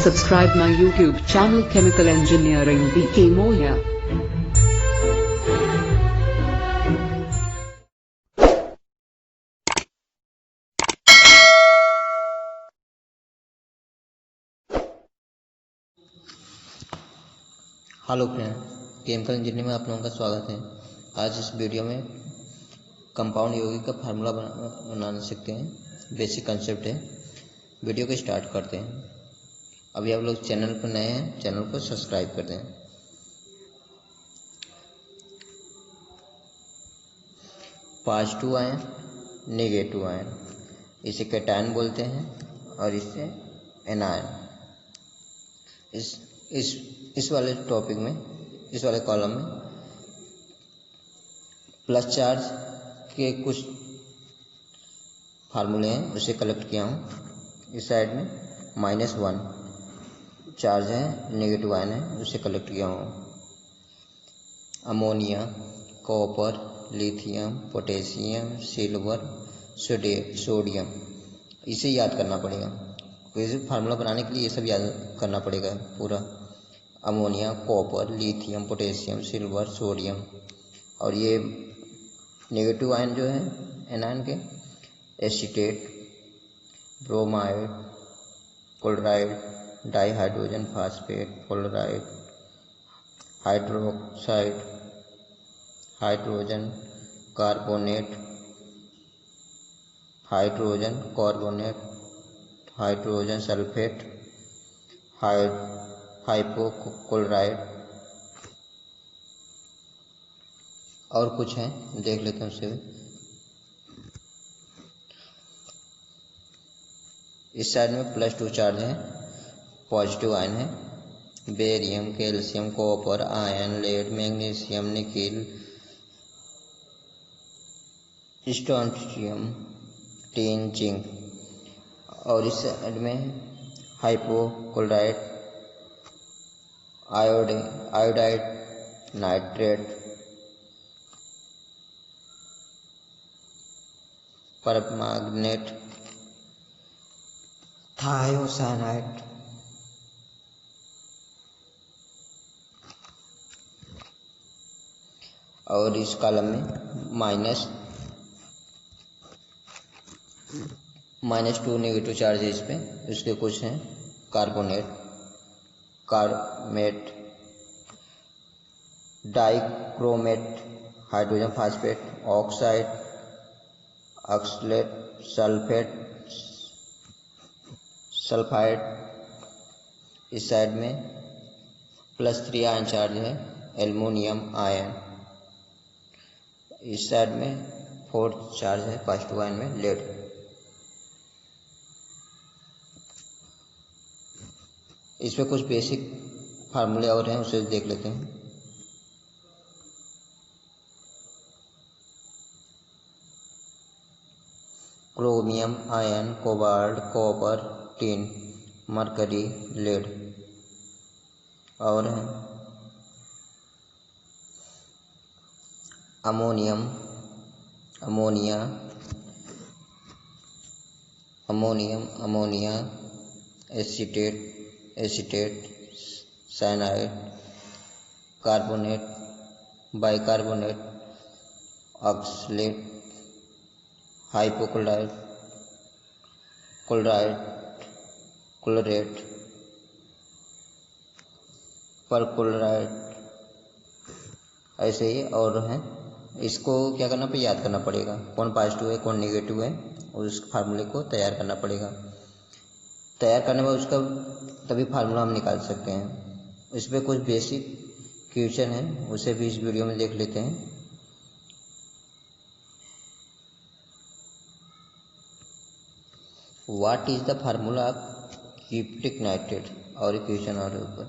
Subscribe my YouTube channel Chemical Engineering BK Moya. Hello friend, chemical engineering में आप लोगों का स्वागत है। आज इस वीडियो में कंपाउंड यौगिक का फार्मूला बनाना सीखते हैं। बेसिक कंसेप्ट है। वीडियो को स्टार्ट करते हैं। अभी आप लोग चैनल पर नए हैं, चैनल को सब्सक्राइब कर दें। पॉजिटिव आयन, नेगेटिव आयन, इसे कैटायन बोलते हैं और इसे एनायन। इस वाले टॉपिक में, इस वाले कॉलम में प्लस चार्ज के कुछ फार्मूले हैं, उसे कलेक्ट किया हूँ। इस साइड में -1 चार्ज है, नेगेटिव आयन है, उसे कलेक्ट किया हूँ। Ammonia, copper, lithium, potassium, silver, sodium, इसे याद करना पड़ेगा। कोई फार्मूला बनाने के लिए ये सब याद करना पड़ेगा पूरा। Ammonia, copper, lithium, potassium, silver, sodium. और ये नेगेटिव आयन जो है एनायन के, acetate, bromide, chloride, dihydrogen phosphate, fluoride, hydroxide, hydrogen carbonate, hydrogen carbonate, hydrogen sulphate, hypochloride और कुछ हैं, देख लेते हैं उसे भी। इस साइड में +2 चार्ज है, पॉजिटिव आयन है। Barium, calcium, copper, iron, lead, magnesium, nickel, strontium, tin, zinc. और इस साइड में hypochloride, iodide, nitrate, permanganate, thiocyanide. और इस कॉलम में -2 नेगेटिव चार्ज है इस पे। उसके कुछ हैं carbonate, carbamate, dichromate, hydrogen phosphate, oxide, oxalate, sulphate, sulphide. इस साइड में +3 आयन चार्ज है, एल्युमिनियम आयन। इस साइड में 4 चार्ज है, पॉजिटिव आयन में, लेड। इस पे कुछ बेसिक फार्मूले और हैं, उसे देख लेते हैं। Chromium ion, cobalt, copper, tin, mercury, lead. और हैं ammonium, ammonia, acetate, cyanide, carbonate, bicarbonate, oxalate, hypochloride, chloride, chlorate, perchloride. ऐसे ही और हैं। इसको क्या करना पे याद करना पड़ेगा, कौन पॉजिटिव है कौन नेगेटिव है, और उस फार्मूले को तैयार करना पड़ेगा। तैयार करने में उसका तभी फार्मूला हम निकाल सकते हैं। इस पर कुछ बेसिक क्वेश्चन है, उसे भी इस वीडियो में देख लेते हैं। What is the formula of cupric nitrate, और एक क्वेश्चन और ऊपर।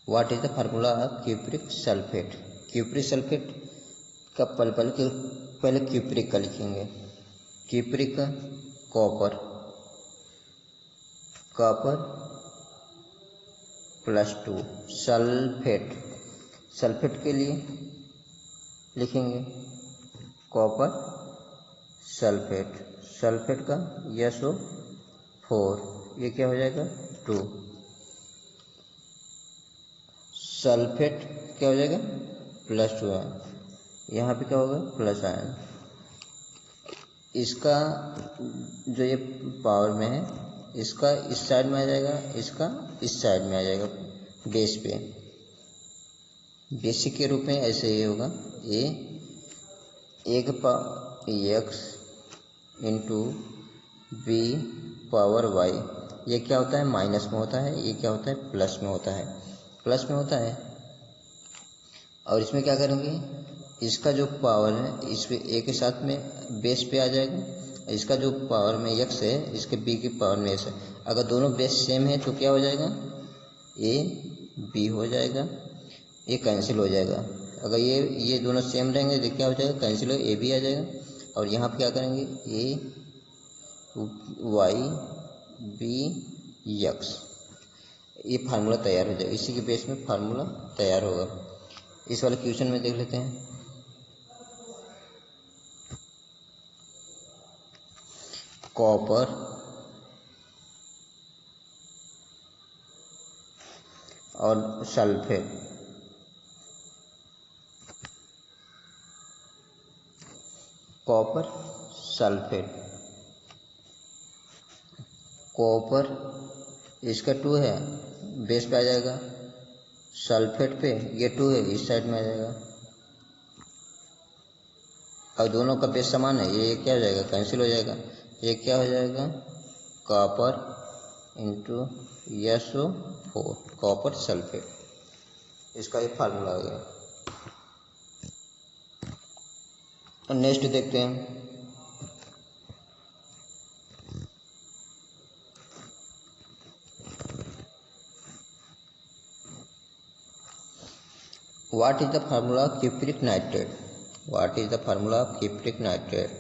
What is the formula of cupric sulphate. Cupric sulphate का पहले क्यूप्रिक का लिखेंगे। क्यूप्रिक का कॉपर +2, सल्फेट के लिए लिखेंगे कॉपर सल्फेट का SO4, ये क्या हो जाएगा 2। सल्फेट क्या हो जाएगा +2 आयन, यहाँ पे क्या होगा प्लस आयन। इसका जो ये पावर में है इसका इस साइड में आ जाएगा, इसका इस साइड में आ जाएगा बेस पे। बेसिक के रूप में ऐसे ही होगा x into b power y। ये क्या होता है माइनस में होता है, ये क्या होता है प्लस में होता है, प्लस में होता है। और इसमें क्या करेंगे, इसका जो पावर है इस पे a के साथ में बेस पे आ जाएगा, इसका जो पावर में x है इसके b की पावर में s है। अगर दोनों बेस सेम है तो क्या हो जाएगा a b हो जाएगा, ये कैंसिल हो जाएगा। अगर ये दोनों सेम रहेंगे तो क्या हो जाएगा कैंसिल हो, ए बी आ जाएगा। और यहाँ पे क्या करेंगे ए वाई बी एक्स, ये फार्मूला तैयार हो जाएगा। इसी के बेस में फार्मूला तैयार होगा। इस वाले क्वेश्चन में देख लेते हैं। कॉपर और सल्फेट, कॉपर सल्फेट, कॉपर इसका 2 है बेस पे आ जाएगा, सल्फेट पे ये 2 है इस साइड में आ जाएगा। और दोनों का बेस समान है, ये क्या हो जाएगा कैंसिल हो जाएगा। ये क्या हो जाएगा copper into SO4 copper sulphate, इसका ये फार्मूला हो गया। नेक्स्ट देखते हैं। What is the formula of cupric nitrate? What is the formula of cupric nitrate?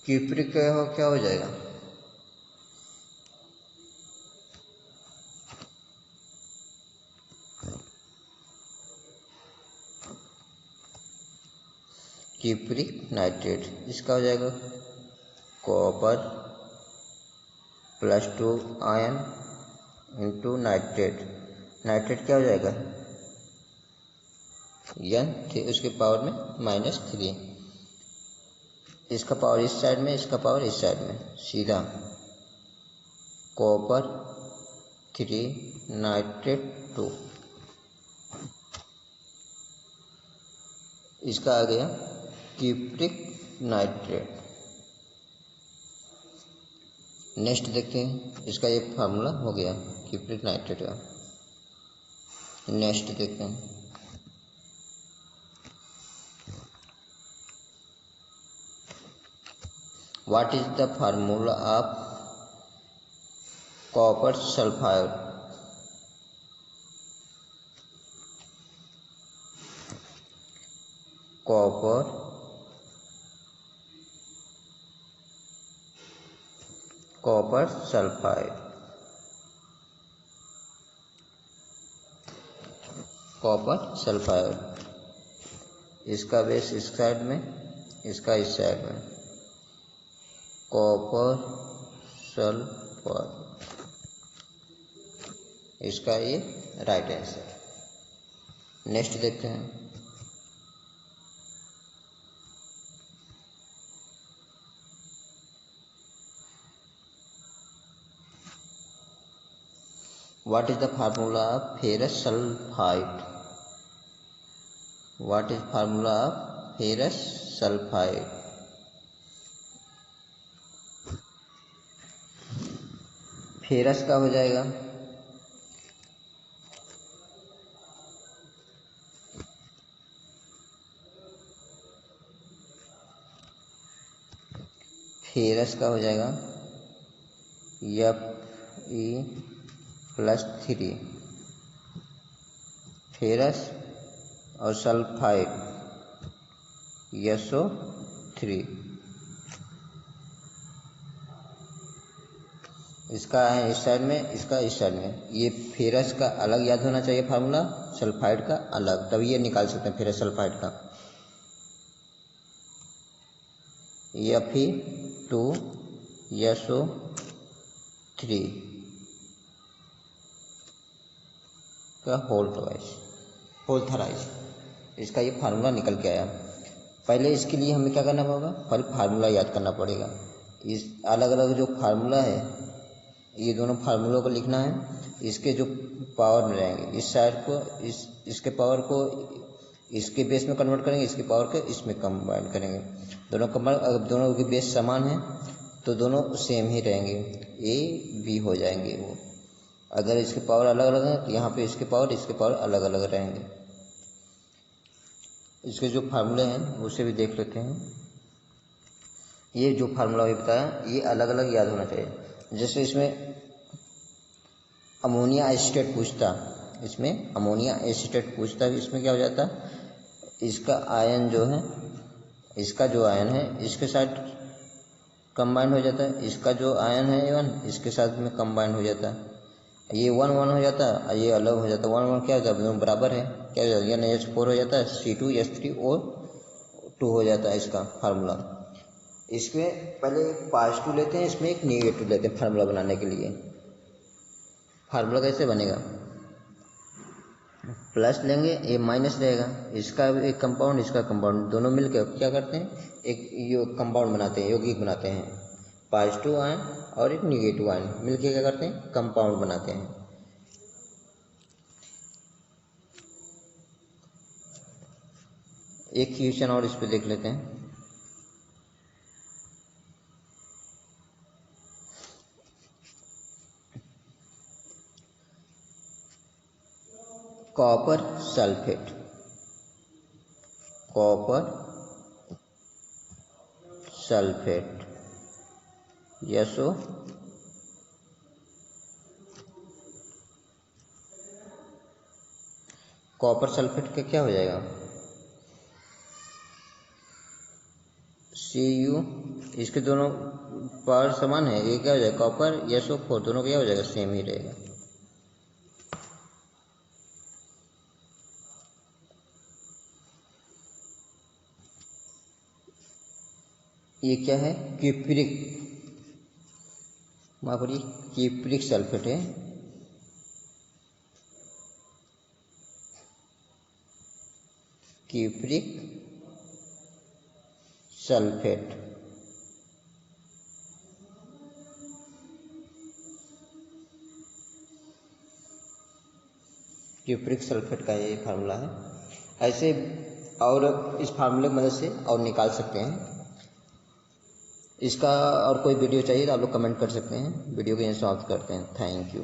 cupric क्या हो जाएगा cupric नाइट्रेट, इसका हो जाएगा copper +2 ion into nitrate. Nitrate क्या हो जाएगा n उसके पावर में -3। इसका पावर इस साइड में, इसका पावर इस साइड में, सीधा कॉपर 3 नाइट्रेट 2, इसका आ गया क्यूप्रिक नाइट्रेट। नेक्स्ट देखते हैं, इसका ये फार्मूला हो गया क्यूप्रिक नाइट्रेट का। नेक्स्ट देखते हैं। What is the formula of copper sulfide? Copper sulfide, copper sulphide, इसका बेस इस साइड में, इसका इस साइड में, कॉपर सल्फाइड, इसका ये राइट आंसर। नेक्स्ट देखते हैं। What is the formula of ferrous sulfide? What is formula of ferrous sulfide? Ferrous का हो जाएगा फेरस का हो जाएगा Fe+3, फेरस और सल्फाइड SO3, इसका है इस साइड में, इसका इस साइड में। ये फेरस का अलग याद होना चाहिए फार्मूला, सल्फाइड का अलग, तभी ये निकाल सकते हैं फेरस सल्फाइड का। Fe2SO3 का होल्थराइज, इसका ये फार्मूला निकल के आया। पहले इसके लिए हमें क्या करना होगा, पहले फार्मूला याद करना पड़ेगा। इस अलग अलग जो फार्मूला है, ये दोनों फार्मूलों को लिखना है। इसके जो पावर में रहेंगे, इस साइड को इसके पावर को इसके बेस में कन्वर्ट करेंगे, इसके पावर को इसमें कंबाइन करेंगे। दोनों कंबाइन, अगर दोनों के बेस समान है तो दोनों सेम ही रहेंगे, ए बी हो जाएंगे वो। अगर इसके पावर अलग अलग हैं तो यहाँ पे इसके पावर अलग अलग रहेंगे। इसके जो फार्मूले हैं उसे भी देख लेते हैं। ये जो फार्मूला भी बताया ये अलग अलग याद होना चाहिए। जैसे इसमें अमोनिया एसीटेट पूछता, इसमें अमोनिया एसीटेट पूछता, इसमें क्या हो जाता, इसका आयन जो है, इसका जो आयन है इसके साथ कंबाइन हो जाता है, इसका जो आयन है वन इसके साथ में कंबाइन हो जाता है। ये 1 1 हो जाता है और ये अलग हो जाता है। 1 1 क्या हो जाता है, दोनों बराबर है, क्या हो जाता है, NH4 हो जाता है, C2H3O2 हो जाता है इसका फार्मूला। इसमें पहले पॉजिटिव लेते हैं, इसमें एक नेगेटिव लेते हैं फार्मूला बनाने के लिए। फार्मूला कैसे बनेगा, प्लस लेंगे, ये माइनस रहेगा, इसका एक कंपाउंड इसका कंपाउंड, दोनों मिलकर क्या करते हैं, एक कंपाउंड बनाते हैं, यौगिक बनाते हैं। पॉजिटिव आयन और एक निगेटिव आयन मिलकर क्या करते हैं, कंपाउंड बनाते हैं। एक क्वेश्चन और इस पे देख लेते हैं। कॉपर सल्फेट, कॉपर सल्फेट यशो कॉपर सल्फेट का क्या हो जाएगा, Cu, इसके दोनों पावर समान है, ये क्या हो जाएगा, कॉपर SO4 दोनों क्या हो जाएगा, सेम ही रहेगा। ये क्या है, क्यूप्रिक, वहाँ पर क्यूप्रिक सल्फेट है, क्यूप्रिक सल्फेट। क्यूप्रिक सल्फेट का ये फार्मूला है। ऐसे और इस फार्मूले की मदद से और निकाल सकते हैं। इसका और कोई वीडियो चाहिए तो आप लोग कमेंट कर सकते हैं। वीडियो को यहीं समाप्त करते हैं। Thank you.